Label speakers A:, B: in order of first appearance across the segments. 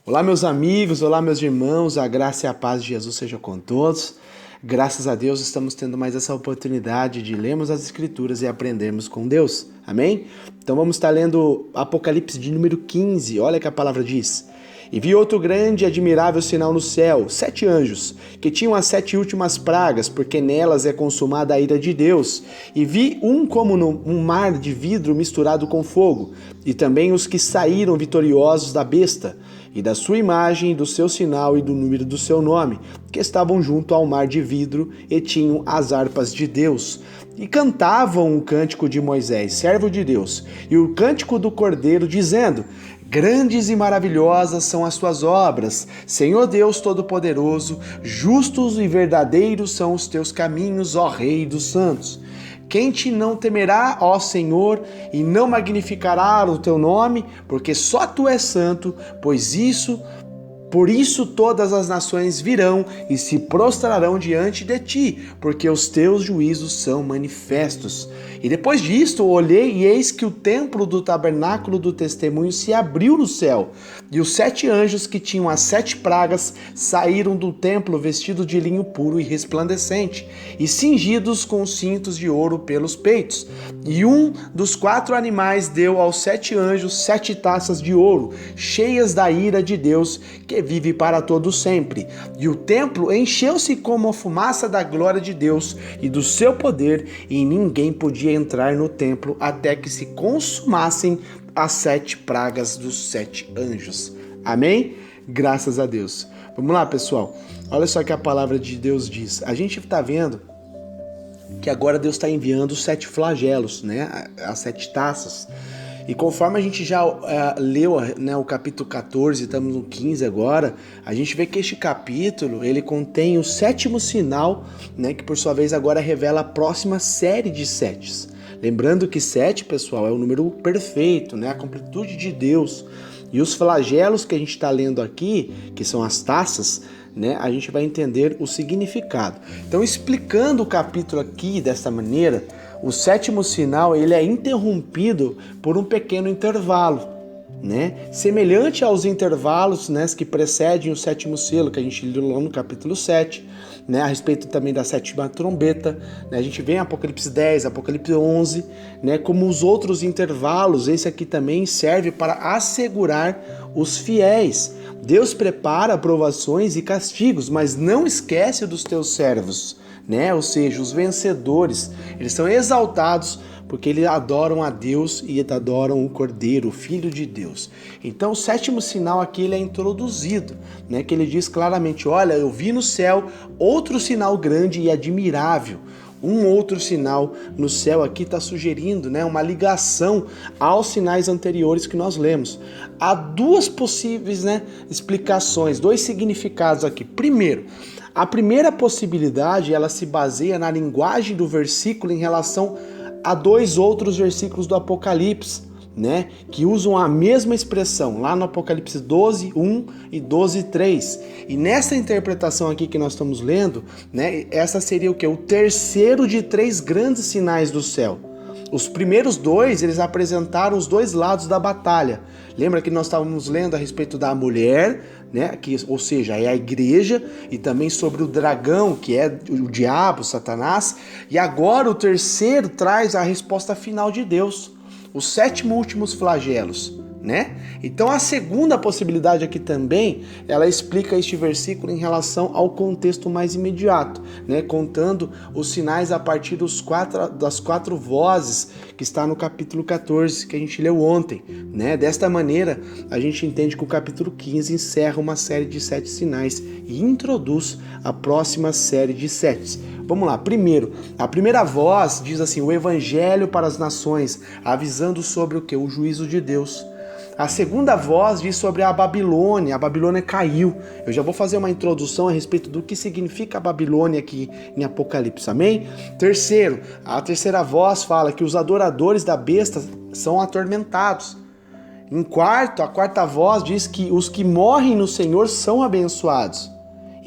A: Olá, meus amigos, olá, meus irmãos, a graça e a paz de Jesus seja com todos. Graças a Deus estamos tendo mais essa oportunidade de lermos as Escrituras e aprendermos com Deus. Amém? Então vamos estar lendo Apocalipse de número 15. Olha que a palavra diz. E vi outro grande e admirável sinal no céu, 7 anjos, que tinham as 7 últimas pragas, porque nelas é consumada a ira de Deus. E vi um como um mar de vidro misturado com fogo, e também os que saíram vitoriosos da besta, e da sua imagem, e do seu sinal e do número do seu nome, que estavam junto ao mar de vidro, e tinham as harpas de Deus. E cantavam o cântico de Moisés, servo de Deus, e o cântico do Cordeiro, dizendo: Grandes e maravilhosas são as tuas obras, Senhor Deus Todo-Poderoso, justos e verdadeiros são os teus caminhos, ó Rei dos santos. Quem te não temerá, ó Senhor, e não magnificará o teu nome, porque só tu és santo, por isso todas as nações virão e se prostrarão diante de ti, porque os teus juízos são manifestos. E depois disto olhei, e eis que o templo do tabernáculo do testemunho se abriu no céu, e os 7 anjos que tinham as 7 pragas saíram do templo vestidos de linho puro e resplandecente, e cingidos com cintos de ouro pelos peitos. E um dos 4 animais deu aos 7 anjos 7 taças de ouro, cheias da ira de Deus, que vive para todo sempre. E o templo encheu-se como a fumaça da glória de Deus e do seu poder, e ninguém podia entrar no templo até que se consumassem as 7 pragas dos 7 anjos. Amém? Graças a Deus. Vamos lá, pessoal. Olha só que a palavra de Deus diz. A gente está vendo que agora Deus está enviando os 7 flagelos, né? As 7 taças. E conforme a gente já leu, né, o capítulo 14, estamos no 15 agora, a gente vê que este capítulo ele contém o 7º sinal, né, que por sua vez agora revela a próxima série de 7. Lembrando que 7, pessoal, é o número perfeito, né, a completude de Deus. E os flagelos que a gente está lendo aqui, que são as taças, né, a gente vai entender o significado. Então, explicando o capítulo aqui dessa maneira, o 7º sinal ele é interrompido por um pequeno intervalo, né? Semelhante aos intervalos, né, que precedem o 7º selo, que a gente leu lá no capítulo 7, né, a respeito também da 7ª trombeta, né, a gente vê em Apocalipse 10, Apocalipse 11, né, como os outros intervalos, esse aqui também serve para assegurar os fiéis. Deus prepara provações e castigos, mas não esquece dos teus servos, né? Ou seja, os vencedores, eles são exaltados porque eles adoram a Deus e adoram o Cordeiro, o Filho de Deus. Então o 7º sinal aqui ele é introduzido, né? Que ele diz claramente, olha, eu vi no céu outro sinal grande e admirável. Um outro sinal no céu aqui está sugerindo, né, uma ligação aos sinais anteriores que nós lemos. Há 2 possíveis, né, explicações, 2 significados aqui. Primeiro, a primeira possibilidade ela se baseia na linguagem do versículo em relação a 2 outros versículos do Apocalipse, né, que usam a mesma expressão lá no Apocalipse 12, 1 e 12, 3. E nessa interpretação aqui que nós estamos lendo, né, essa seria o quê? O terceiro de 3 grandes sinais do céu. Os primeiros 2, eles apresentaram os 2 lados da batalha. Lembra que nós estávamos lendo a respeito da mulher, né, ou seja, é a igreja, e também sobre o dragão, que é o diabo, Satanás. E agora o terceiro traz a resposta final de Deus. Os 7 últimos flagelos, né? Então a segunda possibilidade aqui também, ela explica este versículo em relação ao contexto mais imediato, né? Contando os sinais a partir das 4 vozes que está no capítulo 14, que a gente leu ontem, né? Desta maneira, a gente entende que o capítulo 15 encerra uma série de 7 sinais e introduz a próxima série de 7. Vamos lá, primeiro, a primeira voz diz assim, o evangelho para as nações, avisando sobre o que? O juízo de Deus. A segunda voz diz sobre a Babilônia caiu. Eu já vou fazer uma introdução a respeito do que significa a Babilônia aqui em Apocalipse, amém? Terceiro, a terceira voz fala que os adoradores da besta são atormentados. Em quarto, a quarta voz diz que os que morrem no Senhor são abençoados.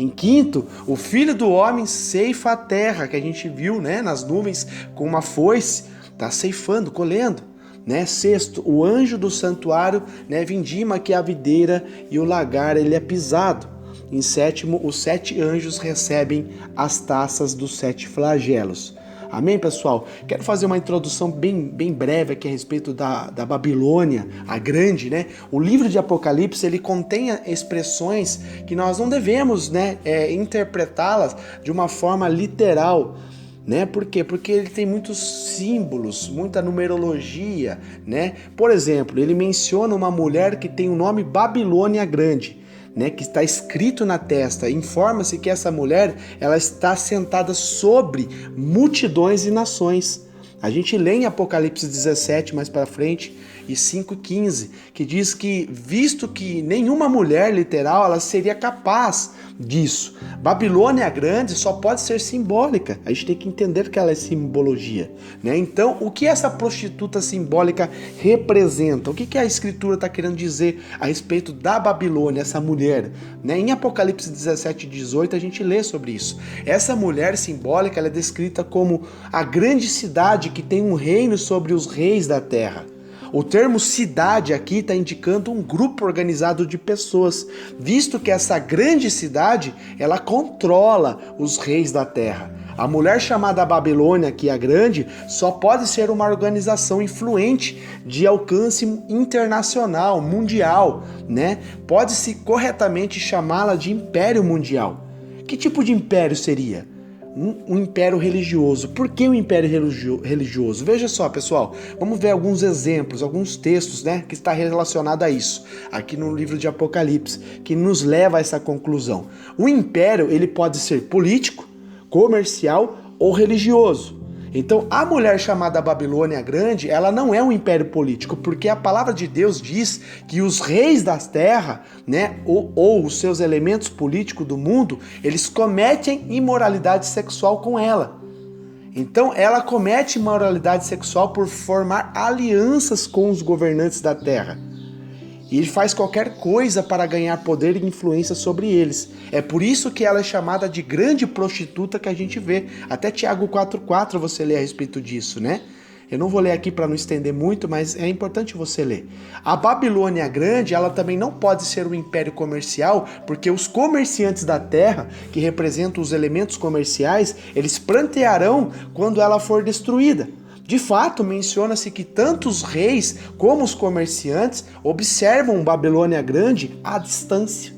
A: Em quinto, o Filho do Homem ceifa a terra, que a gente viu, né, nas nuvens com uma foice, está ceifando, colhendo. né? Sexto, o anjo do santuário, né, vindima que a videira e o lagar ele é pisado. Em sétimo, os 7 anjos recebem as taças dos 7 flagelos. Amém, pessoal? Quero fazer uma introdução bem breve aqui a respeito da Babilônia, a grande, né? O livro de Apocalipse, ele contém expressões que nós não devemos, né, interpretá-las de uma forma literal, né? Por quê? Porque ele tem muitos símbolos, muita numerologia, né? Por exemplo, ele menciona uma mulher que tem o nome Babilônia Grande, né, que está escrito na testa. Informa-se que essa mulher, ela está sentada sobre multidões e nações. A gente lê em Apocalipse 17 mais para frente e 5:15, que diz que, visto que nenhuma mulher literal ela seria capaz disso. Babilônia Grande só pode ser simbólica. A gente tem que entender que ela é simbologia, né? Então, o que essa prostituta simbólica representa? O que a Escritura está querendo dizer a respeito da Babilônia, essa mulher, né? Em Apocalipse 17:18 a gente lê sobre isso. Essa mulher simbólica ela é descrita como a grande cidade que tem um reino sobre os reis da terra. O termo cidade aqui está indicando um grupo organizado de pessoas, visto que essa grande cidade, ela controla os reis da terra. A mulher chamada Babilônia, que é a grande, só pode ser uma organização influente de alcance internacional, mundial, né? Pode-se corretamente chamá-la de Império Mundial. Que tipo de império seria? Um império religioso. Por que um império religioso? Veja só, pessoal, vamos ver alguns exemplos, alguns textos, né, que está relacionado a isso, aqui no livro de Apocalipse, que nos leva a essa conclusão. O império, ele pode ser político, comercial ou religioso. Então, a mulher chamada Babilônia Grande, ela não é um império político, porque a palavra de Deus diz que os reis da terra, né, ou os seus elementos políticos do mundo, eles cometem imoralidade sexual com ela. Então, ela comete imoralidade sexual por formar alianças com os governantes da terra. E ele faz qualquer coisa para ganhar poder e influência sobre eles. É por isso que ela é chamada de grande prostituta que a gente vê. Até Tiago 4,4 você lê a respeito disso, né? Eu não vou ler aqui para não estender muito, mas é importante você ler. A Babilônia Grande, ela também não pode ser um império comercial, porque os comerciantes da terra, que representam os elementos comerciais, eles prantearão quando ela for destruída. De fato, menciona-se que tanto os reis como os comerciantes observam Babilônia Grande à distância.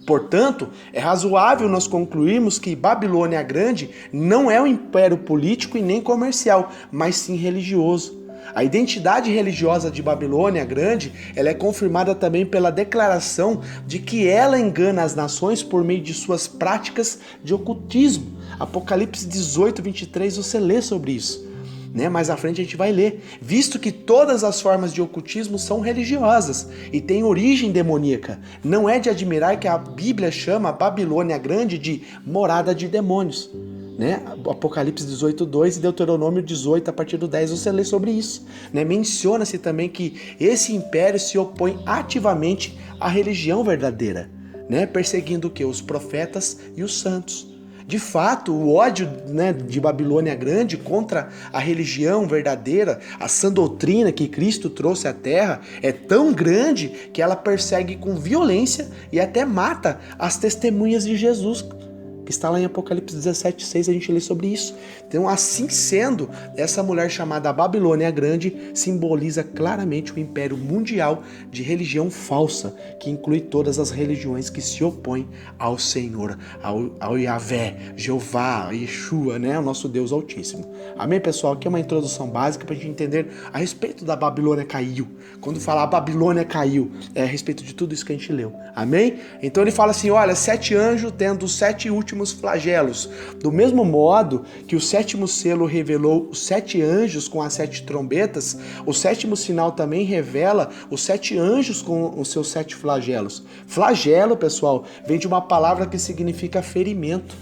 A: Portanto, é razoável nós concluirmos que Babilônia Grande não é um império político e nem comercial, mas sim religioso. A identidade religiosa de Babilônia Grande, ela é confirmada também pela declaração de que ela engana as nações por meio de suas práticas de ocultismo. Apocalipse 18:23 você lê sobre isso. Né? Mais à frente a gente vai ler, visto que todas as formas de ocultismo são religiosas e têm origem demoníaca. Não é de admirar que a Bíblia chama a Babilônia Grande de morada de demônios. Né? Apocalipse 18:2 e Deuteronômio 18, a partir do 10, você lê sobre isso. Né? Menciona-se também que esse império se opõe ativamente à religião verdadeira, né? Perseguindo o quê? Os profetas e os santos. De fato, o ódio, né, de Babilônia Grande contra a religião verdadeira, a sã doutrina que Cristo trouxe à terra, é tão grande que ela persegue com violência e até mata as testemunhas de Jesus, que está lá em Apocalipse 17:6, a gente lê sobre isso. Então, assim sendo, essa mulher chamada Babilônia Grande simboliza claramente o império mundial de religião falsa, que inclui todas as religiões que se opõem ao Senhor, ao Yahvé, Jeová, Yeshua, né, o nosso Deus Altíssimo. Amém, pessoal? Aqui é uma introdução básica para a gente entender a respeito da Babilônia caiu. Quando falar a Babilônia caiu, é a respeito de tudo isso que a gente leu. Amém? Então ele fala assim, olha, 7 anjos tendo os 7 últimos flagelos. Do mesmo modo que o 7º selo revelou os 7 anjos com as 7 trombetas, o 7º sinal também revela os 7 anjos com os seus 7 flagelos. Flagelo, pessoal, vem de uma palavra que significa ferimento,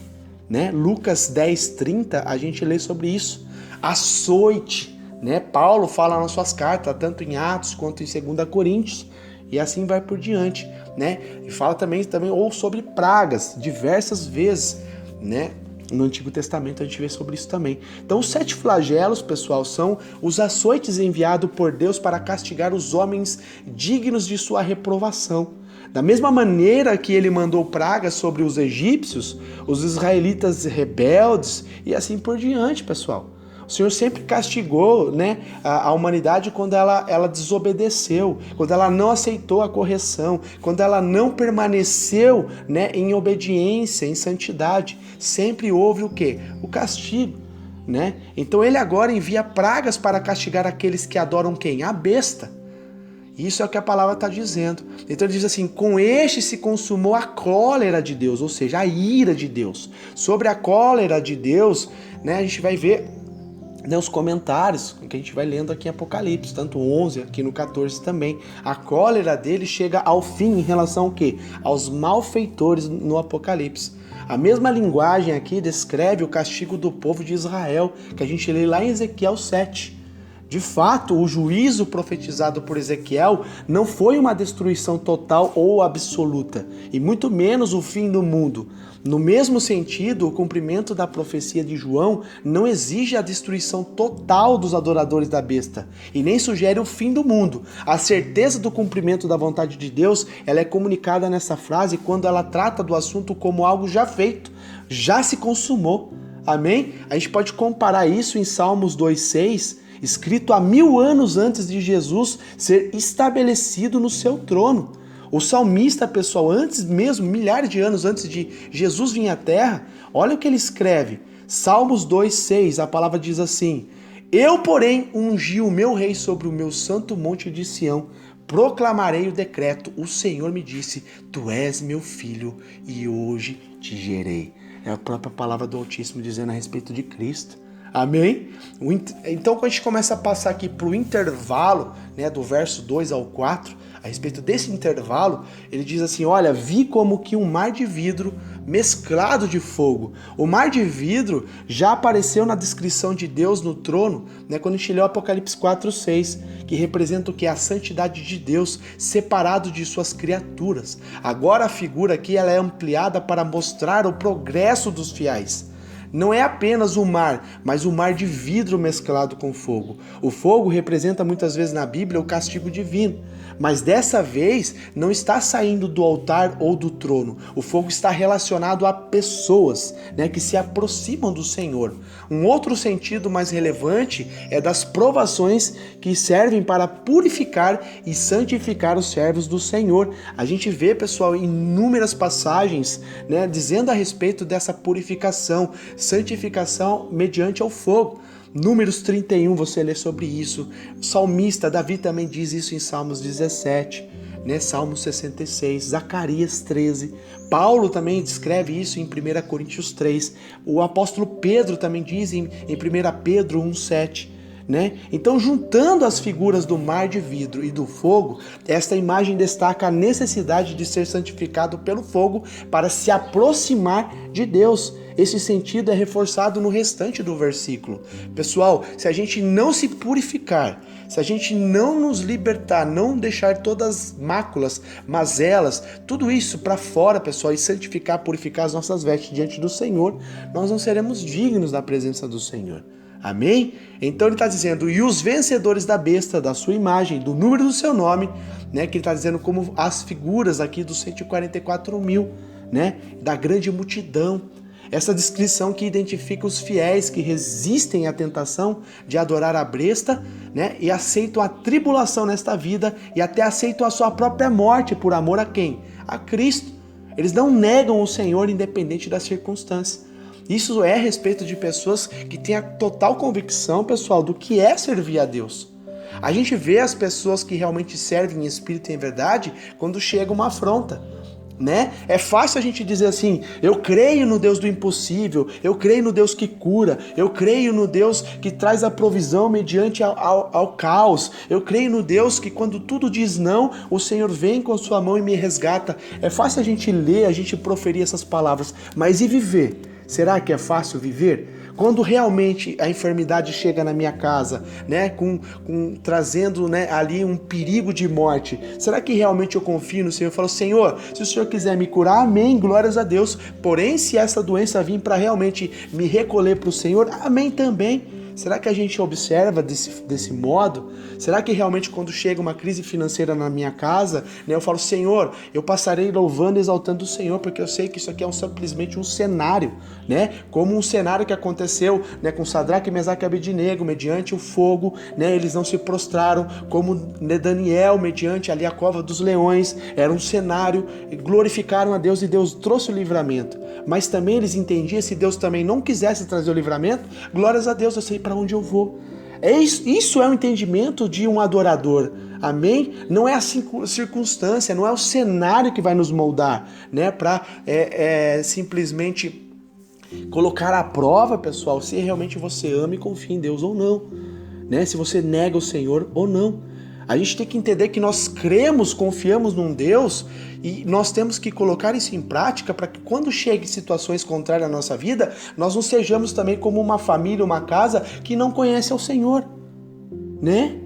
A: né? Lucas 10:30, a gente lê sobre isso. Açoite, né? Paulo fala nas suas cartas, tanto em Atos quanto em 2 Coríntios, e assim vai por diante, né? E fala também ou sobre pragas, diversas vezes, né? No Antigo Testamento a gente vê sobre isso também. Então os 7 flagelos, pessoal, são os açoites enviados por Deus para castigar os homens dignos de sua reprovação. Da mesma maneira que ele mandou pragas sobre os egípcios, os israelitas rebeldes e assim por diante, pessoal. O Senhor sempre castigou, né, a humanidade quando ela desobedeceu, quando ela não aceitou a correção, quando ela não permaneceu, né, em obediência, em santidade. Sempre houve o quê? O castigo, né? Então ele agora envia pragas para castigar aqueles que adoram quem? A besta. Isso é o que a palavra está dizendo. Então ele diz assim, com este se consumou a cólera de Deus, ou seja, a ira de Deus. Sobre a cólera de Deus, né, a gente vai ver, né, os comentários que a gente vai lendo aqui em Apocalipse, tanto 11, aqui no 14 também. A cólera dele chega ao fim em relação ao quê? Aos malfeitores no Apocalipse. A mesma linguagem aqui descreve o castigo do povo de Israel, que a gente lê lá em Ezequiel 7. De fato, o juízo profetizado por Ezequiel não foi uma destruição total ou absoluta, e muito menos o fim do mundo. No mesmo sentido, o cumprimento da profecia de João não exige a destruição total dos adoradores da besta, e nem sugere o fim do mundo. A certeza do cumprimento da vontade de Deus, ela é comunicada nessa frase quando ela trata do assunto como algo já feito, já se consumou. Amém? A gente pode comparar isso em Salmos 2,6, escrito há 1000 anos antes de Jesus ser estabelecido no seu trono. O salmista, pessoal, antes mesmo, milhares de anos antes de Jesus vir à terra, olha o que ele escreve. Salmos 2,6, a palavra diz assim: Eu, porém, ungi o meu rei sobre o meu santo monte de Sião, proclamarei o decreto, o Senhor me disse, tu és meu filho e hoje te gerei. É a própria palavra do Altíssimo dizendo a respeito de Cristo. Amém? Então, quando a gente começa a passar aqui para o intervalo, né, do verso 2 ao 4, a respeito desse intervalo, ele diz assim, olha, vi como que um mar de vidro mesclado de fogo. O mar de vidro já apareceu na descrição de Deus no trono, né, quando a gente leu Apocalipse 4:6, que representa o que? A santidade de Deus, separado de suas criaturas. Agora a figura aqui ela é ampliada para mostrar o progresso dos fiéis. Não é apenas o mar, mas o mar de vidro mesclado com fogo. O fogo representa muitas vezes na Bíblia o castigo divino, mas dessa vez não está saindo do altar ou do trono. O fogo está relacionado a pessoas, né, que se aproximam do Senhor. Um outro sentido mais relevante é das provações que servem para purificar e santificar os servos do Senhor. A gente vê, pessoal, inúmeras passagens, né, dizendo a respeito dessa purificação, santificação mediante ao fogo. Números 31, você lê sobre isso. O salmista Davi também diz isso em Salmos 17, né? Salmos 66, Zacarias 13. Paulo também descreve isso em 1 Coríntios 3. O apóstolo Pedro também diz em 1 Pedro 1,7. Né? Então, juntando as figuras do mar de vidro e do fogo, esta imagem destaca a necessidade de ser santificado pelo fogo para se aproximar de Deus. Esse sentido é reforçado no restante do versículo. Pessoal, se a gente não se purificar, se a gente não nos libertar, não deixar todas as máculas, mazelas, tudo isso para fora, pessoal, e santificar, purificar as nossas vestes diante do Senhor, nós não seremos dignos da presença do Senhor. Amém? Então ele está dizendo, e os vencedores da besta, da sua imagem, do número do seu nome, né? Que ele está dizendo como as figuras aqui dos 144 mil, né? Da grande multidão. Essa descrição que identifica os fiéis que resistem à tentação de adorar a besta, né? E aceitam a tribulação nesta vida e até aceitam a sua própria morte por amor a quem? A Cristo. Eles não negam o Senhor independente das circunstâncias. Isso é a respeito de pessoas que têm a total convicção, pessoal, do que é servir a Deus. A gente vê as pessoas que realmente servem em espírito e em verdade quando chega uma afronta, né? É fácil a gente dizer assim, eu creio no Deus do impossível, eu creio no Deus que cura, eu creio no Deus que traz a provisão mediante ao caos, eu creio no Deus que quando tudo diz não, o Senhor vem com sua mão e me resgata. É fácil a gente ler, a gente proferir essas palavras, mas e viver? Será que é fácil viver? Quando realmente a enfermidade chega na minha casa, né, trazendo, né, ali um perigo de morte, será que realmente eu confio no Senhor? Eu falo, Senhor, se o Senhor quiser me curar, amém, glórias a Deus. Porém, se essa doença vir para realmente me recolher para o Senhor, amém também. Será que a gente observa desse modo? Será que realmente quando chega uma crise financeira na minha casa, né, eu falo, Senhor, eu passarei louvando e exaltando o Senhor, porque eu sei que isso aqui é simplesmente um cenário, né? Como um cenário que aconteceu, né, com Sadraque, Mesaque e Abednego, mediante o fogo, né, eles não se prostraram, como Daniel, mediante ali a cova dos leões, era um cenário, glorificaram a Deus e Deus trouxe o livramento. Mas também eles entendiam, se Deus também não quisesse trazer o livramento, glórias a Deus, eu sei para onde eu vou. Isso é o entendimento de um adorador, amém? Não é a circunstância, não é o cenário que vai nos moldar, né? Para simplesmente colocar à prova, pessoal, se realmente você ama e confia em Deus ou não, né? Se você nega o Senhor ou não. A gente tem que entender que nós cremos, confiamos num Deus e nós temos que colocar isso em prática para que quando chegue situações contrárias à nossa vida, nós não sejamos também como uma família, uma casa que não conhece ao Senhor, né?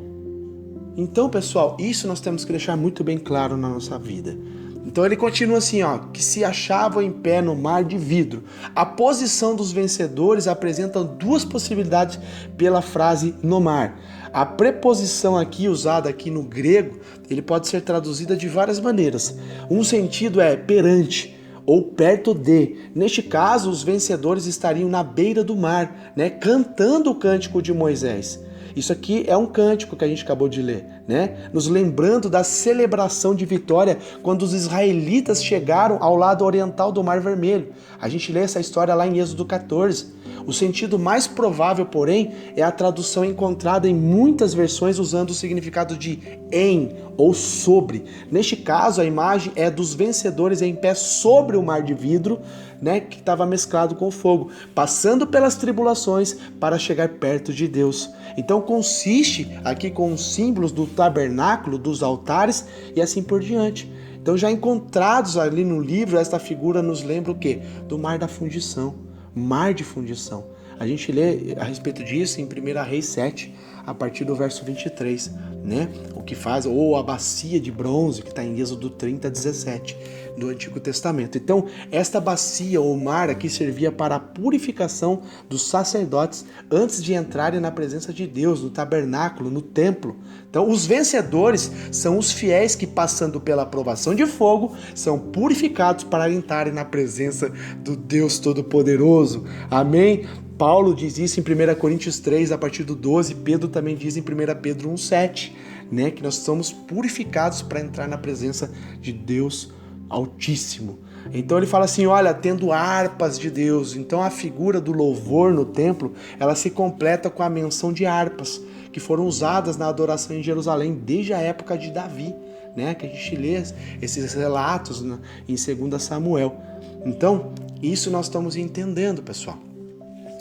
A: Então, pessoal, isso nós temos que deixar muito bem claro na nossa vida. Então ele continua assim, ó, que se achavam em pé no mar de vidro. A posição dos vencedores apresenta duas possibilidades pela frase no mar. A preposição aqui, usada aqui no grego, ele pode ser traduzida de várias maneiras. Um sentido é perante ou perto de. Neste caso, os vencedores estariam na beira do mar, né, cantando o cântico de Moisés. Isso aqui é um cântico que a gente acabou de ler, né? Nos lembrando da celebração de vitória quando os israelitas chegaram ao lado oriental do Mar Vermelho. A gente lê essa história lá em Êxodo 14. O sentido mais provável, porém, é a tradução encontrada em muitas versões usando o significado de em ou sobre. Neste caso, a imagem é dos vencedores em pé sobre o mar de vidro, né, que estava mesclado com fogo, passando pelas tribulações para chegar perto de Deus. Então consiste aqui com os símbolos do tabernáculo, dos altares e assim por diante. Então já encontrados ali no livro, esta figura nos lembra o quê? Do mar da fundição, mar de fundição. A gente lê a respeito disso em 1 Reis 7, a partir do verso 23, né? O que faz, ou a bacia de bronze, que está em Êxodo 30, 17, do Antigo Testamento. Então, esta bacia ou mar aqui servia para a purificação dos sacerdotes antes de entrarem na presença de Deus, no tabernáculo, no templo. Então, os vencedores são os fiéis que, passando pela aprovação de fogo, são purificados para entrarem na presença do Deus Todo-Poderoso. Amém? Paulo diz isso em 1 Coríntios 3, a partir do 12, Pedro também diz em 1 Pedro 1,7, né, que nós somos purificados para entrar na presença de Deus Altíssimo. Então ele fala assim, olha, tendo harpas de Deus. Então a figura do louvor no templo, ela se completa com a menção de harpas, que foram usadas na adoração em Jerusalém desde a época de Davi, né, que a gente lê esses relatos em 2 Samuel. Então, isso nós estamos entendendo, pessoal.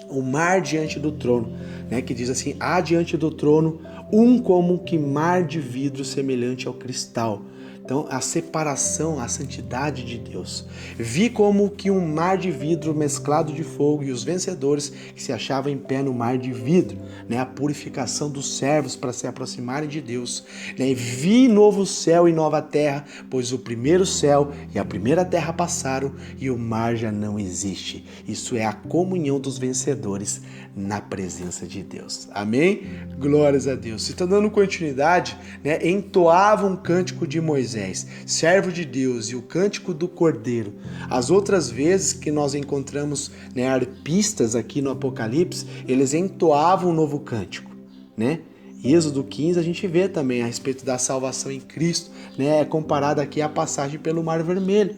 A: O mar diante do trono, né, que diz assim, há diante do trono um como que mar de vidro semelhante ao cristal. Então, a separação, a santidade de Deus. Vi como que um mar de vidro mesclado de fogo e os vencedores que se achavam em pé no mar de vidro, né? A purificação dos servos para se aproximarem de Deus. Né? Vi novo céu e nova terra, pois o primeiro céu e a primeira terra passaram e o mar já não existe. Isso é a comunhão dos vencedores na presença de Deus. Amém? Glórias a Deus. Se está dando continuidade, né? Entoava um cântico de Moisés, servo de Deus, e o cântico do Cordeiro. As outras vezes que nós encontramos, né, arpistas aqui no Apocalipse, eles entoavam um novo cântico, né? Êxodo 15 a gente vê também a respeito da salvação em Cristo, né? É comparada aqui à passagem pelo Mar Vermelho.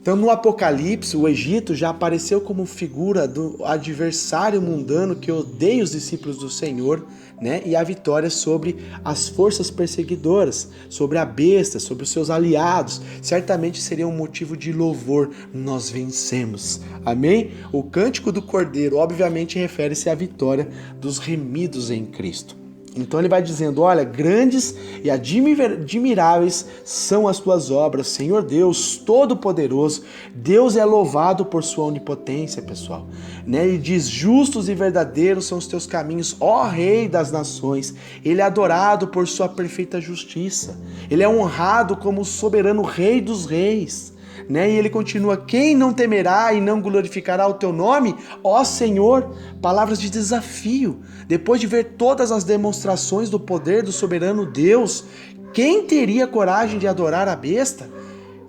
A: Então, no Apocalipse, o Egito já apareceu como figura do adversário mundano que odeia os discípulos do Senhor, né? E a vitória sobre as forças perseguidoras, sobre a besta, sobre os seus aliados. Certamente seria um motivo de louvor. Nós vencemos. Amém? O cântico do Cordeiro, obviamente, refere-se à vitória dos remidos em Cristo. Então ele vai dizendo, olha, grandes e admiráveis são as tuas obras, Senhor Deus Todo-Poderoso. Deus é louvado por sua onipotência, pessoal. Né? Ele diz, justos e verdadeiros são os teus caminhos, ó Rei das nações. Ele é adorado por sua perfeita justiça. Ele é honrado como o soberano Rei dos reis. Né? E ele continua, quem não temerá e não glorificará o teu nome, ó Senhor? Palavras de desafio. Depois de ver todas as demonstrações do poder do soberano Deus, quem teria coragem de adorar a besta?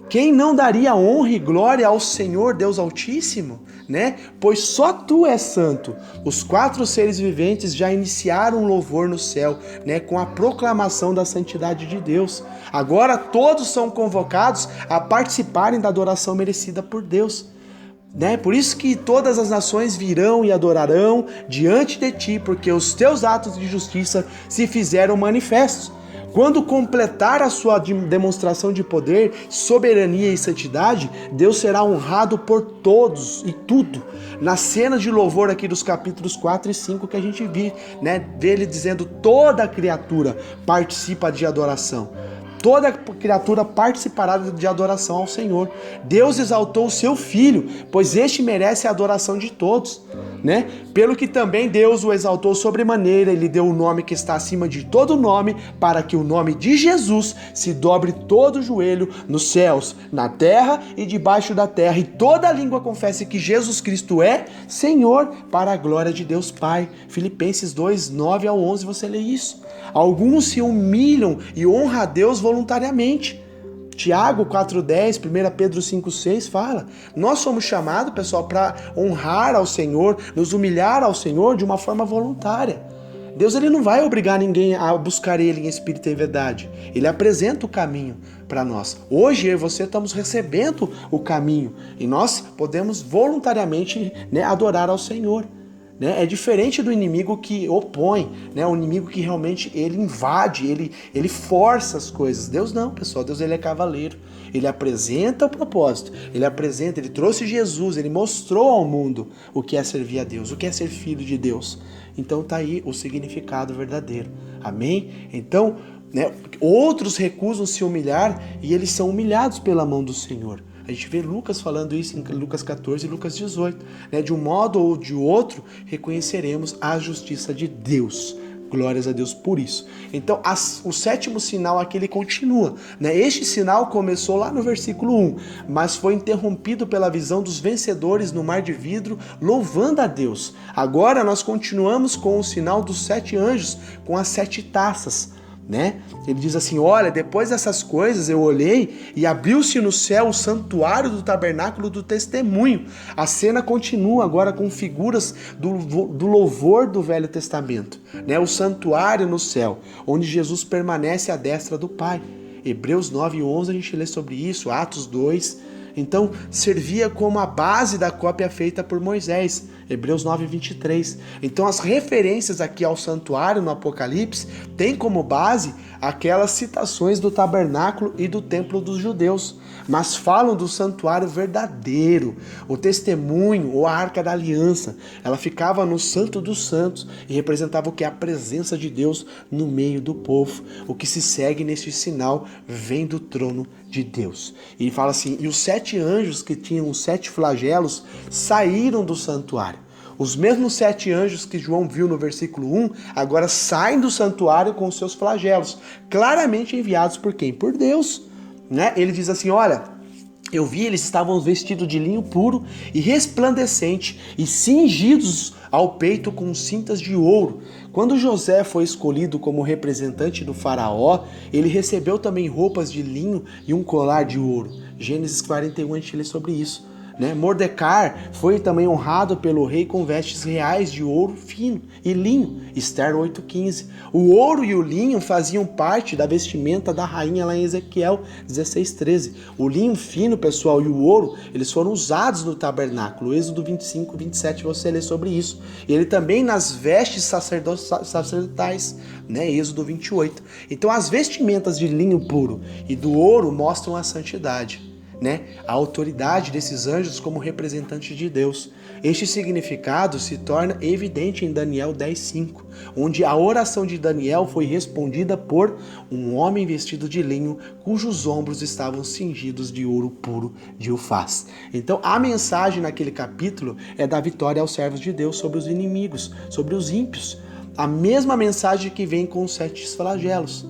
A: Quem não daria honra e glória ao Senhor Deus Altíssimo, né? Pois só tu és santo. Os 4 seres viventes já iniciaram um louvor no céu, né? Com a proclamação da santidade de Deus. Agora todos são convocados a participarem da adoração merecida por Deus. Né? Por isso que todas as nações virão e adorarão diante de ti, porque os teus atos de justiça se fizeram manifestos. Quando completar a sua demonstração de poder, soberania e santidade, Deus será honrado por todos e tudo. Nas cenas de louvor aqui dos capítulos 4 e 5 que a gente vê, né, dele dizendo toda criatura participa de adoração. Toda criatura participará de adoração ao Senhor. Deus exaltou o seu Filho, pois este merece a adoração de todos, né? Pelo que também Deus o exaltou sobremaneira, ele deu o nome que está acima de todo nome, para que o nome de Jesus se dobre todo o joelho nos céus, na terra e debaixo da terra, e toda língua confesse que Jesus Cristo é Senhor, para a glória de Deus Pai. Filipenses 2, 9 ao 11, você lê isso. Alguns se humilham e honram a Deus voluntariamente. Tiago 4,10, 1 Pedro 5,6 fala, nós somos chamados, pessoal, para honrar ao Senhor, nos humilhar ao Senhor de uma forma voluntária. Deus ele não vai obrigar ninguém a buscar Ele em espírito e verdade. Ele apresenta o caminho para nós. Hoje eu e você estamos recebendo o caminho e nós podemos voluntariamente, né, adorar ao Senhor. Né? É diferente do inimigo que opõe, né? O inimigo que realmente ele invade, ele força as coisas. Deus não, pessoal. Deus ele é cavaleiro. Ele apresenta o propósito. Ele trouxe Jesus, ele mostrou ao mundo o que é servir a Deus, o que é ser filho de Deus. Então tá aí o significado verdadeiro. Amém? Então, né, outros recusam se humilhar e eles são humilhados pela mão do Senhor. A gente vê Lucas falando isso em Lucas 14 e Lucas 18. Né? De um modo ou de outro, reconheceremos a justiça de Deus. Glórias a Deus por isso. Então, o 7º sinal aqui, ele continua. Né? Este sinal começou lá no versículo 1, mas foi interrompido pela visão dos vencedores no mar de vidro, louvando a Deus. Agora nós continuamos com o sinal dos 7 anjos, com as 7 taças. Né? Ele diz assim, olha, depois dessas coisas eu olhei e abriu-se no céu o santuário do tabernáculo do testemunho. A cena continua agora com figuras do louvor do Velho Testamento, né? O santuário no céu, onde Jesus permanece à destra do Pai. Hebreus 9:11 a gente lê sobre isso, Atos 2. Então, servia como a base da cópia feita por Moisés, Hebreus 9:23. Então, as referências aqui ao santuário no Apocalipse têm como base aquelas citações do tabernáculo e do templo dos judeus, mas falam do santuário verdadeiro, o testemunho ou a arca da aliança. Ela ficava no Santo dos Santos e representava o que é a presença de Deus no meio do povo. O que se segue nesse sinal vem do trono de Deus. E ele fala assim, e os 7 anjos que tinham os 7 flagelos saíram do santuário. Os mesmos 7 anjos que João viu no versículo 1, agora saem do santuário com os seus flagelos, claramente enviados por quem? Por Deus. Né? Ele diz assim, olha, eu vi, eles estavam vestidos de linho puro e resplandecente e cingidos ao peito com cintas de ouro. Quando José foi escolhido como representante do faraó, ele recebeu também roupas de linho e um colar de ouro. Gênesis 41, a gente lê sobre isso. Né? Mordecai foi também honrado pelo rei com vestes reais de ouro fino e linho, Esther 8,15. O ouro e o linho faziam parte da vestimenta da rainha lá em Ezequiel 16,13. O linho fino, pessoal, e o ouro, eles foram usados no tabernáculo, Êxodo 25, 27, você lê sobre isso. E ele também nas vestes sacerdotais, né? Êxodo 28. Então as vestimentas de linho puro e do ouro mostram a santidade. né, a autoridade desses anjos como representantes de Deus. Este significado se torna evidente em Daniel 10:5, onde a oração de Daniel foi respondida por um homem vestido de linho, cujos ombros estavam cingidos de ouro puro de Ufaz. Então a mensagem naquele capítulo é da vitória aos servos de Deus sobre os inimigos, sobre os ímpios. A mesma mensagem que vem com os 7 flagelos.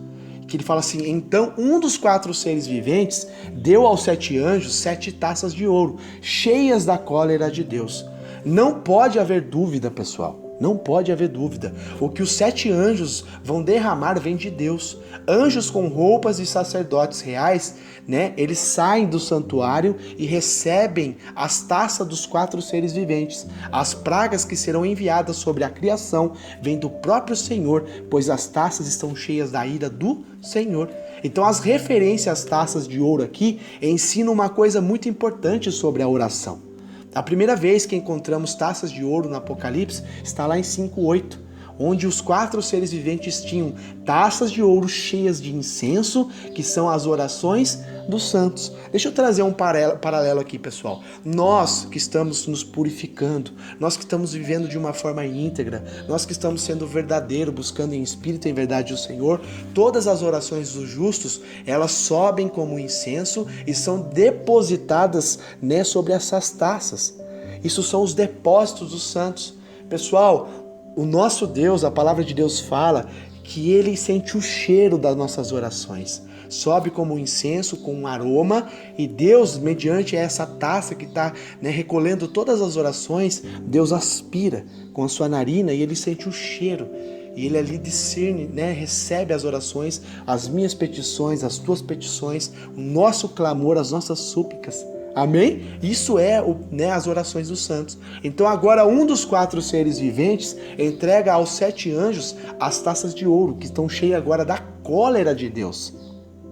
A: Que ele fala assim: então um dos 4 seres viventes deu aos 7 anjos 7 taças de ouro, cheias da cólera de Deus. Não pode haver dúvida, pessoal. Não pode haver dúvida. O que os 7 anjos vão derramar vem de Deus. Anjos com roupas de sacerdotes reais, né? Eles saem do santuário e recebem as taças dos 4 seres viventes. As pragas que serão enviadas sobre a criação vêm do próprio Senhor, pois as taças estão cheias da ira do Senhor. Então as referências às taças de ouro aqui ensinam uma coisa muito importante sobre a oração. A primeira vez que encontramos taças de ouro no Apocalipse está lá em 5:8, onde os 4 seres viventes tinham taças de ouro cheias de incenso, que são as orações dos santos. Deixa eu trazer um paralelo aqui, pessoal. Nós que estamos nos purificando, nós que estamos vivendo de uma forma íntegra, nós que estamos sendo verdadeiro, buscando em espírito e em verdade o Senhor, todas as orações dos justos, elas sobem como incenso e são depositadas, né, sobre essas taças. Isso são os depósitos dos santos. Pessoal, o nosso Deus, a palavra de Deus fala que Ele sente o cheiro das nossas orações. Sobe como um incenso, com um aroma, e Deus, mediante essa taça que está, né, recolhendo todas as orações, Deus aspira com a sua narina e Ele sente o cheiro. E Ele ali discerne, né, recebe as orações, as minhas petições, as tuas petições, o nosso clamor, as nossas súplicas. Amém? Isso é, né, as orações dos santos. Então agora um dos 4 seres viventes entrega aos 7 anjos as taças de ouro, que estão cheias agora da cólera de Deus.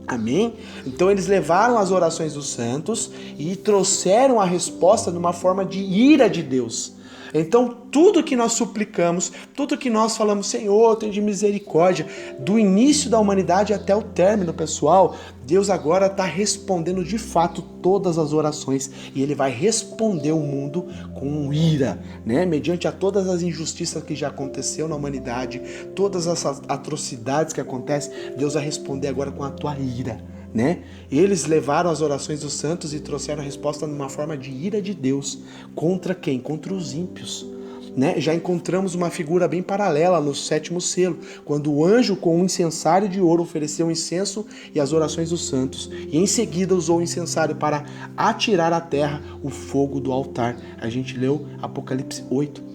A: Amém? Então eles levaram as orações dos santos e trouxeram a resposta numa forma de ira de Deus. Então tudo que nós suplicamos, tudo que nós falamos, Senhor, tem de misericórdia, do início da humanidade até o término, pessoal, Deus agora está respondendo de fato todas as orações e Ele vai responder o mundo com ira, né? Mediante a todas as injustiças que já aconteceu na humanidade, todas essas atrocidades que acontecem, Deus vai responder agora com a tua ira, né? Eles levaram as orações dos santos e trouxeram a resposta numa forma de ira de Deus. Contra quem? Contra os ímpios, né? Já encontramos uma figura bem paralela no 7º selo, quando o anjo com um incensário de ouro ofereceu o incenso e as orações dos santos, e em seguida usou o incensário para atirar à terra o fogo do altar. A gente leu Apocalipse 8.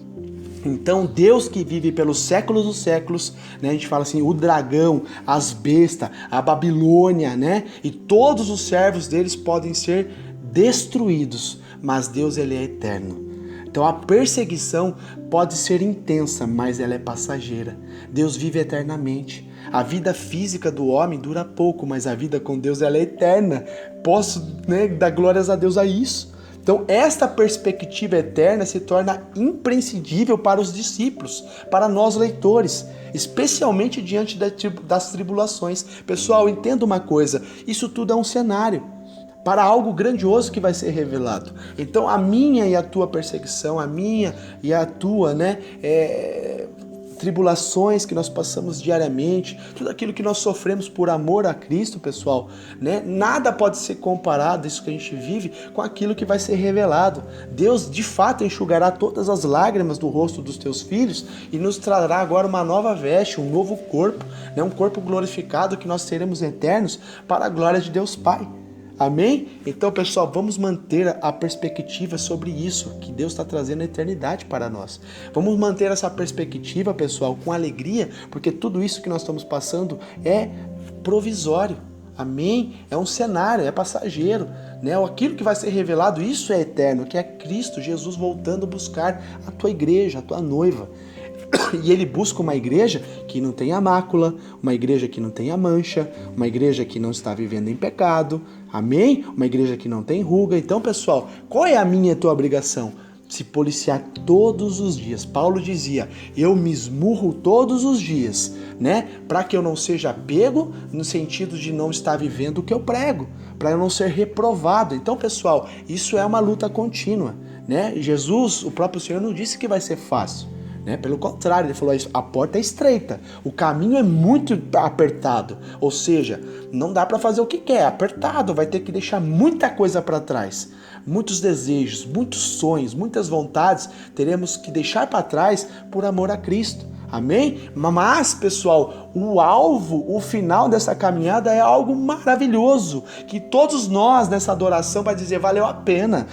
A: Então Deus que vive pelos séculos dos séculos, né, a gente fala assim, o dragão, as bestas, a Babilônia, né, e todos os servos deles podem ser destruídos, mas Deus, ele é eterno. Então a perseguição pode ser intensa, mas ela é passageira. Deus vive eternamente. A vida física do homem dura pouco, mas a vida com Deus, ela é eterna. Posso, né, dar glórias a Deus a isso. Então, esta perspectiva eterna se torna imprescindível para os discípulos, para nós leitores, especialmente diante das tribulações. Pessoal, entenda uma coisa, isso tudo é um cenário para algo grandioso que vai ser revelado. Então, a minha e a tua perseguição, a minha e a tua, né, tribulações que nós passamos diariamente, tudo aquilo que nós sofremos por amor a Cristo, pessoal, né? Nada pode ser comparado, isso que a gente vive, com aquilo que vai ser revelado. Deus, de fato, enxugará todas as lágrimas do rosto dos teus filhos e nos trará agora uma nova veste, um novo corpo, né? Um corpo glorificado que nós seremos eternos para a glória de Deus Pai. Amém? Então, pessoal, vamos manter a perspectiva sobre isso, que Deus está trazendo a eternidade para nós. Vamos manter essa perspectiva, pessoal, com alegria, porque tudo isso que nós estamos passando é provisório. Amém? É um cenário, é passageiro, né? Aquilo que vai ser revelado, isso é eterno, que é Cristo Jesus voltando a buscar a tua igreja, a tua noiva. E ele busca uma igreja que não tenha mácula, uma igreja que não tenha mancha, uma igreja que não está vivendo em pecado, amém? Uma igreja que não tem ruga. Então, pessoal, qual é a minha e a tua obrigação? se policiar todos os dias. Paulo dizia, eu me esmurro todos os dias, né? Para que eu não seja pego no sentido de não estar vivendo o que eu prego, para eu não ser reprovado. Então, pessoal, isso é uma luta contínua, né? Jesus, o próprio Senhor, não disse que vai ser fácil, né? Pelo contrário, ele falou, a porta é estreita, o caminho é muito apertado, ou seja, não dá para fazer o que quer, é apertado, vai ter que deixar muita coisa para trás. Muitos desejos, muitos sonhos, muitas vontades teremos que deixar para trás por amor a Cristo. Amém? Mas, pessoal, o alvo, o final dessa caminhada é algo maravilhoso, que todos nós nessa adoração vai dizer, valeu a pena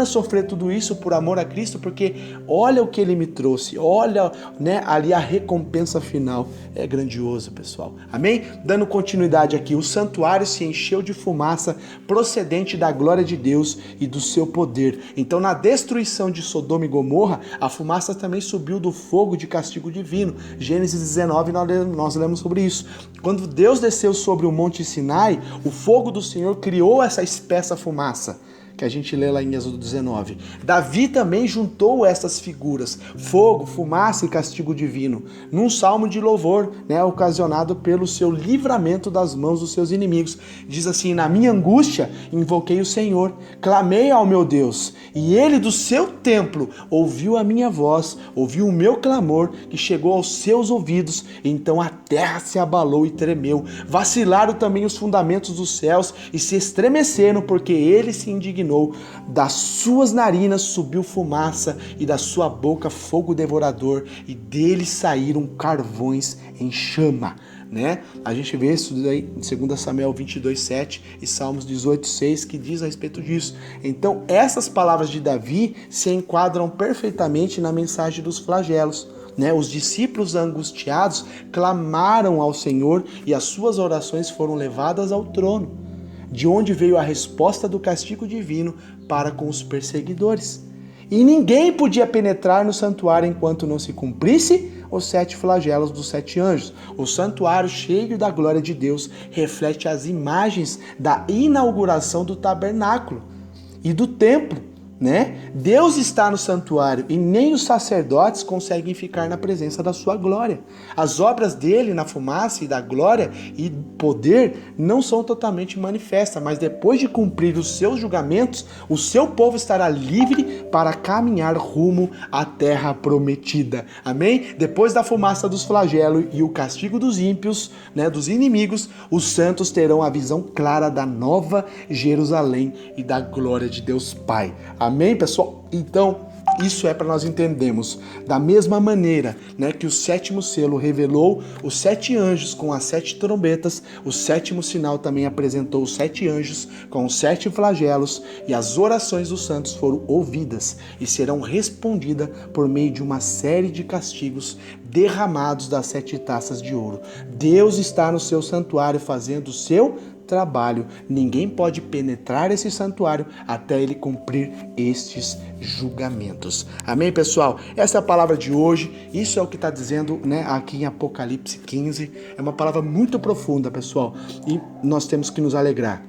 A: sofrer tudo isso por amor a Cristo, porque olha o que Ele me trouxe, olha, né, ali a recompensa final, é grandioso, pessoal. Amém? Dando continuidade aqui, o santuário se encheu de fumaça procedente da glória de Deus e do seu poder. Então, na destruição de Sodoma e Gomorra, a fumaça também subiu do fogo de castigo divino. Gênesis 19, nós lemos sobre isso. Quando Deus desceu sobre o Monte Sinai, o fogo do Senhor criou essa espessa fumaça, que a gente lê lá em Êxodo 19. Davi também juntou essas figuras, fogo, fumaça e castigo divino, num salmo de louvor, né, ocasionado pelo seu livramento das mãos dos seus inimigos. Diz assim, na minha angústia invoquei o Senhor, clamei ao meu Deus, e ele do seu templo ouviu a minha voz, ouviu o meu clamor, que chegou aos seus ouvidos, então a terra se abalou e tremeu, vacilaram também os fundamentos dos céus e se estremeceram, porque ele se indignou. Das suas narinas subiu fumaça e da sua boca fogo devorador, e dele saíram carvões em chama, né? A gente vê isso aí em 2 Samuel 22:7 e Salmos 18:6 que diz a respeito disso. Então essas palavras de Davi se enquadram perfeitamente na mensagem dos flagelos, né? Os discípulos angustiados clamaram ao Senhor e as suas orações foram levadas ao trono, de onde veio a resposta do castigo divino para com os perseguidores. E ninguém podia penetrar no santuário enquanto não se cumprisse os 7 flagelos dos 7 anjos. O santuário, cheio da glória de Deus, reflete as imagens da inauguração do tabernáculo e do templo, né? Deus está no santuário e nem os sacerdotes conseguem ficar na presença da sua glória. As obras dele na fumaça e da glória e poder não são totalmente manifestas, mas depois de cumprir os seus julgamentos, o seu povo estará livre para caminhar rumo à terra prometida. Amém? Depois da fumaça dos flagelos e o castigo dos ímpios, né, dos inimigos, os santos terão a visão clara da nova Jerusalém e da glória de Deus Pai. Amém, pessoal? Então, isso é para nós entendermos. Da mesma maneira, né, que o 7º selo revelou os 7 anjos com as 7 trombetas, o 7º sinal também apresentou os 7 anjos com os 7 flagelos, e as orações dos santos foram ouvidas e serão respondidas por meio de uma série de castigos derramados das 7 taças de ouro. Deus está no seu santuário fazendo o seu trabalho. Ninguém pode penetrar esse santuário até ele cumprir estes julgamentos. Amém, pessoal? Essa é a palavra de hoje. Isso é o que está dizendo, né, aqui em Apocalipse 15. É uma palavra muito profunda, pessoal. E nós temos que nos alegrar,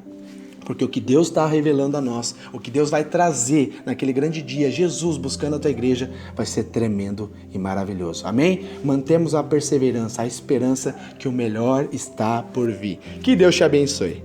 A: porque o que Deus está revelando a nós, o que Deus vai trazer naquele grande dia, Jesus buscando a tua igreja, vai ser tremendo e maravilhoso. Amém? Mantemos a perseverança, a esperança que o melhor está por vir. Que Deus te abençoe.